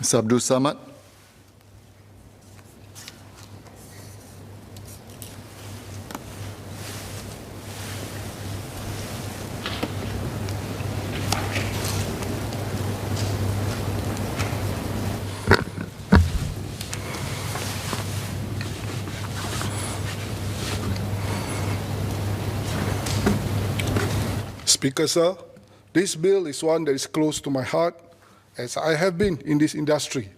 Mr. Abdul Samad. Speaker, sir, this bill is one that is close to my heart, as I have been in this industry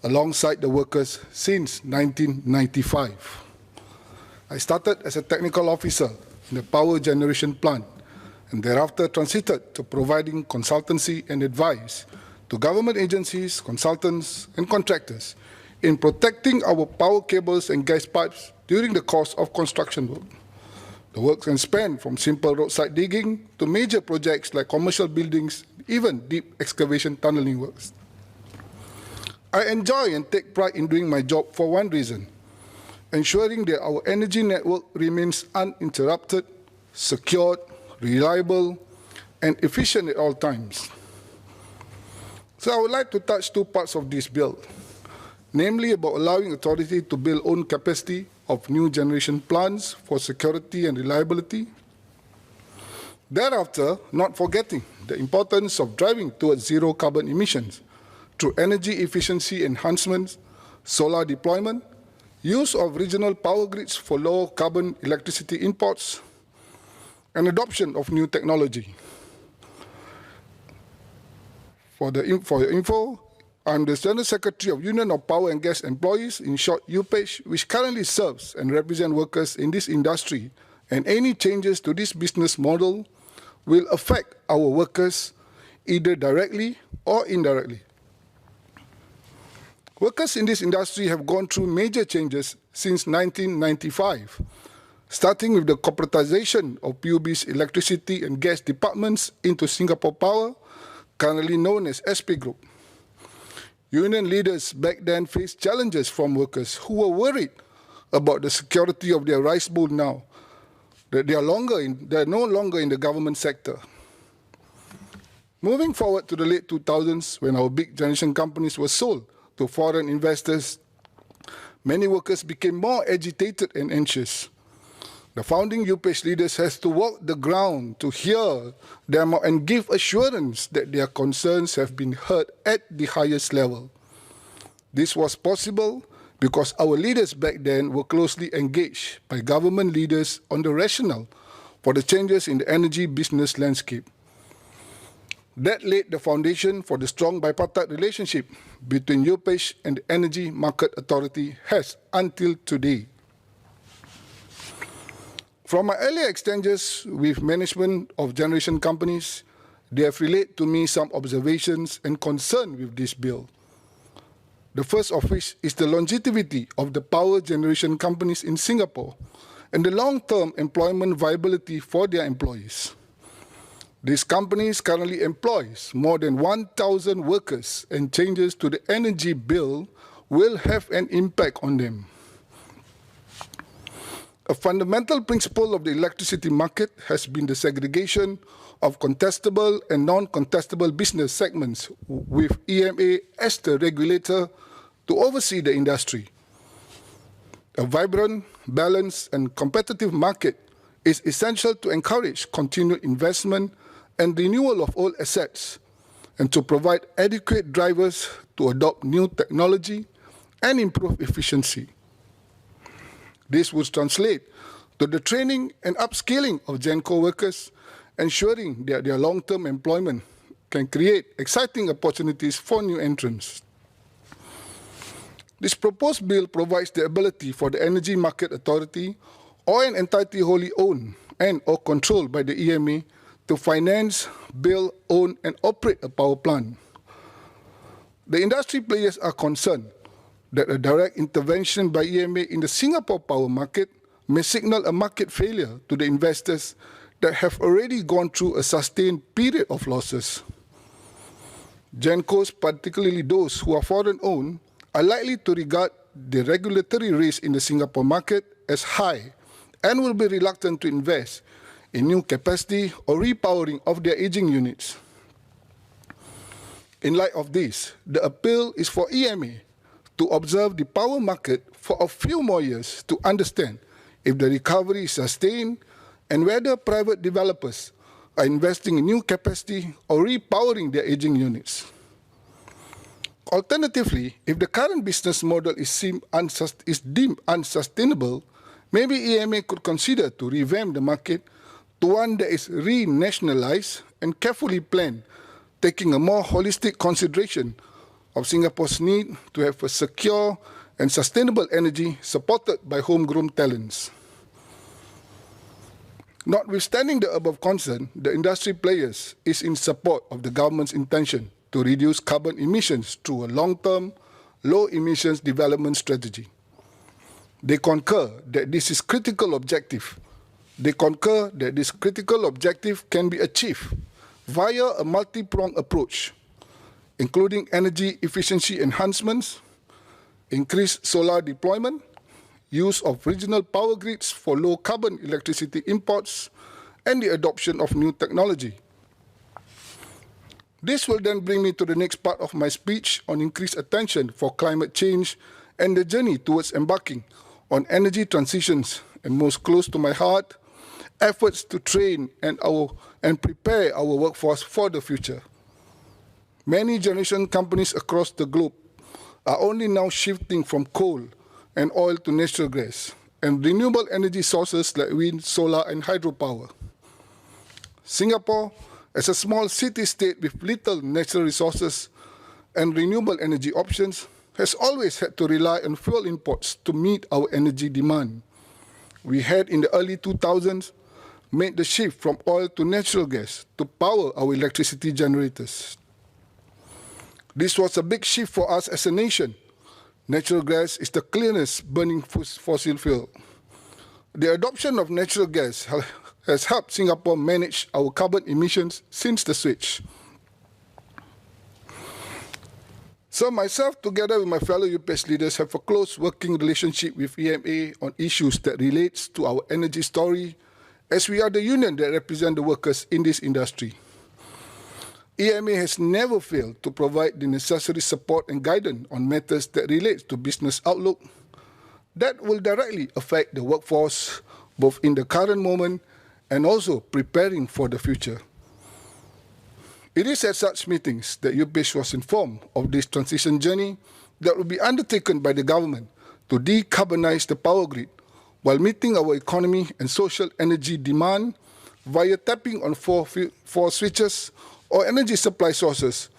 alongside the workers since 1995. I started as a technical officer in the power generation plant and thereafter transited to providing consultancy and advice to government agencies, consultants, and contractors in protecting our power cables and gas pipes during the course of construction work. The work can span from simple roadside digging to major projects like commercial buildings, even deep excavation tunneling works. I enjoy and take pride in doing my job for one reason: ensuring that our energy network remains uninterrupted, secured, reliable, and efficient at all times. So I would like to touch two parts of this bill, namely about allowing authority to build own capacity of new generation plants for security and reliability. Thereafter, not forgetting the importance of driving towards zero carbon emissions through energy efficiency enhancements, solar deployment, use of regional power grids for low carbon electricity imports, and adoption of new technology. For your info, I'm the General Secretary of Union of Power and Gas Employees, in short UPEG, which currently serves and represents workers in this industry, and any changes to this business model will affect our workers either directly or indirectly. Workers in this industry have gone through major changes since 1995, starting with the corporatization of PUB's electricity and gas departments into Singapore Power, currently known as SP Group. Union leaders back then faced challenges from workers who were worried about the security of their rice bowl now, that they are no longer in the government sector. Moving forward to the late 2000s, when our big generation companies were sold to foreign investors, many workers became more agitated and anxious. The founding UPEG leaders has to walk the ground to hear them and give assurance that their concerns have been heard at the highest level. This was possible because our leaders back then were closely engaged by government leaders on the rationale for the changes in the energy business landscape. That laid the foundation for the strong bipartite relationship between UPEG and the Energy Market Authority has until today. From my earlier exchanges with management of generation companies, they have relayed to me some observations and concern with this bill. The first of which is the longevity of the power generation companies in Singapore and the long-term employment viability for their employees. These companies currently employ more than 1,000 workers, and changes to the energy bill will have an impact on them. A fundamental principle of the electricity market has been the segregation of contestable and non-contestable business segments, with EMA as the regulator to oversee the industry. A vibrant, balanced, and competitive market is essential to encourage continued investment and renewal of old assets, and to provide adequate drivers to adopt new technology and improve efficiency. This would translate to the training and upskilling of GenCo workers, ensuring that their long-term employment can create exciting opportunities for new entrants. This proposed bill provides the ability for the Energy Market Authority or an entity wholly owned and or controlled by the EMA to finance, build, own, and operate a power plant. The industry players are concerned that a direct intervention by EMA in the Singapore power market may signal a market failure to the investors that have already gone through a sustained period of losses. GenCos, particularly those who are foreign-owned, are likely to regard the regulatory risk in the Singapore market as high and will be reluctant to invest in new capacity or repowering of their aging units. In light of this, the appeal is for EMA to observe the power market for a few more years to understand if the recovery is sustained and whether private developers are investing in new capacity or repowering their aging units. Alternatively, if the current business model is deemed unsustainable, maybe EMA could consider to revamp the market to one that is re-nationalized and carefully planned, taking a more holistic consideration of Singapore's need to have a secure and sustainable energy supported by homegrown talents. Notwithstanding the above concern, the industry players is in support of the government's intention to reduce carbon emissions through a long-term, low-emissions development strategy. They concur that this critical objective can be achieved via a multi-pronged approach, including energy efficiency enhancements, increased solar deployment, use of regional power grids for low-carbon electricity imports, and the adoption of new technology. This will then bring me to the next part of my speech on increased attention for climate change and the journey towards embarking on energy transitions, and most close to my heart, efforts to train and prepare our workforce for the future. Many generation companies across the globe are only now shifting from coal and oil to natural gas and renewable energy sources like wind, solar, and hydropower. Singapore, as a small city-state with little natural resources and renewable energy options, has always had to rely on fuel imports to meet our energy demand. We had, in the early 2000s, made the shift from oil to natural gas to power our electricity generators. This was a big shift for us as a nation. Natural gas is the cleanest burning fossil fuel. The adoption of natural gas has helped Singapore manage our carbon emissions since the switch. So myself, together with my fellow UPS leaders, have a close working relationship with EMA on issues that relates to our energy story, as we are the union that represent the workers in this industry. EMA has never failed to provide the necessary support and guidance on matters that relate to business outlook that will directly affect the workforce, both in the current moment and also preparing for the future. It is at such meetings that UPS was informed of this transition journey that will be undertaken by the government to decarbonize the power grid while meeting our economy and social energy demand via tapping on four switches or energy supply sources,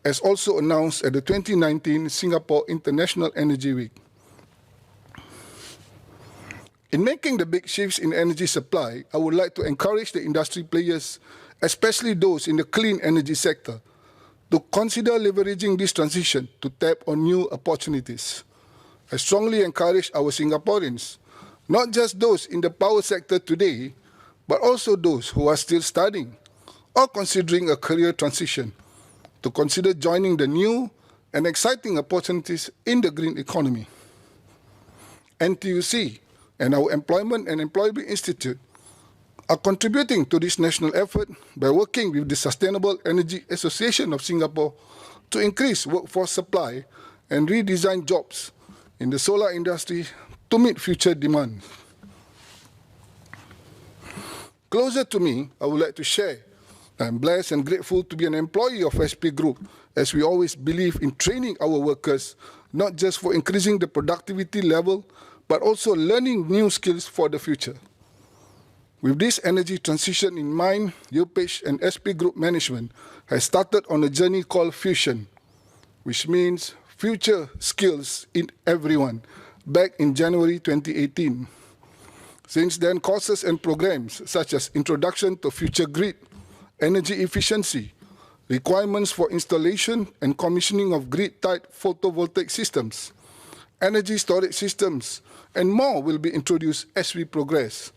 as also announced at the 2019 Singapore International Energy Week. In making the big shifts in energy supply, I would like to encourage the industry players, especially those in the clean energy sector, to consider leveraging this transition to tap on new opportunities. I strongly encourage our Singaporeans, not just those in the power sector today, but also those who are still studying or considering a career transition, to consider joining the new and exciting opportunities in the green economy. NTUC and our Employment and Employability Institute are contributing to this national effort by working with the Sustainable Energy Association of Singapore to increase workforce supply and redesign jobs in the solar industry to meet future demand. Closer to me, I would like to share that I'm blessed and grateful to be an employee of SP Group, as we always believe in training our workers, not just for increasing the productivity level, but also learning new skills for the future. With this energy transition in mind, UPH and SP Group management has started on a journey called Fusion, which means future skills in everyone, back in January 2018. Since then, courses and programs such as Introduction to Future Grid, Energy Efficiency, requirements for installation and commissioning of grid-tied photovoltaic systems, energy storage systems, and more will be introduced as we progress.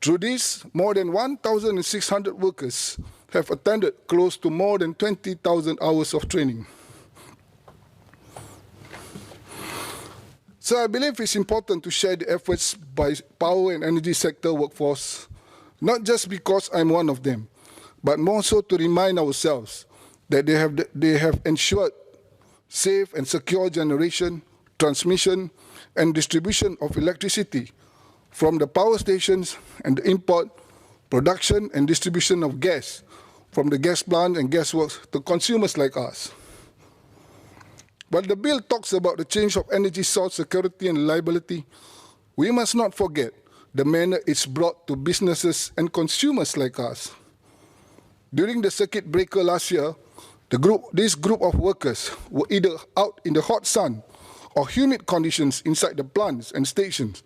Through this, more than 1,600 workers have attended close to more than 20,000 hours of training. So I believe it's important to share the efforts by power and energy sector workforce, not just because I'm one of them, but more so to remind ourselves that they have ensured safe and secure generation, transmission, and distribution of electricity from the power stations and the import, production, and distribution of gas from the gas plant and gas works to consumers like us. While the bill talks about the change of energy source security and reliability, we must not forget the manner it's brought to businesses and consumers like us. During the circuit breaker last year, this group of workers were either out in the hot sun or humid conditions inside the plants and stations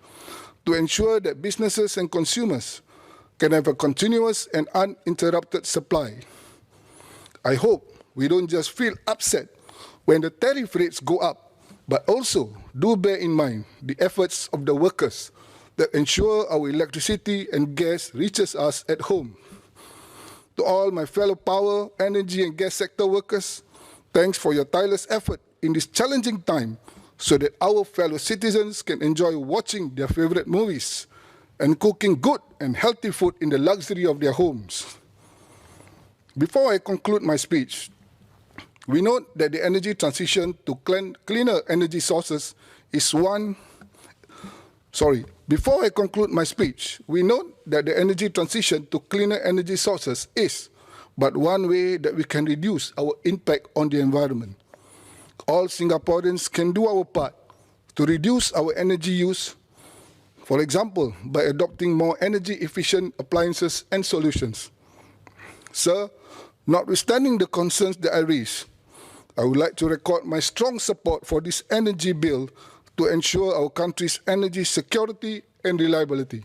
to ensure that businesses and consumers can have a continuous and uninterrupted supply. I hope we don't just feel upset when the tariff rates go up, but also do bear in mind the efforts of the workers that ensure our electricity and gas reaches us at home. To all my fellow power, energy, and gas sector workers, thanks for your tireless effort in this challenging time so that our fellow citizens can enjoy watching their favorite movies and cooking good and healthy food in the luxury of their homes. Before I conclude my speech, we note that the energy transition to cleaner energy sources is Before I conclude my speech, we note that the energy transition to cleaner energy sources is but one way that we can reduce our impact on the environment. All Singaporeans can do our part to reduce our energy use, for example, by adopting more energy-efficient appliances and solutions. Sir, notwithstanding the concerns that I raised, I would like to record my strong support for this energy bill to ensure our country's energy security and reliability.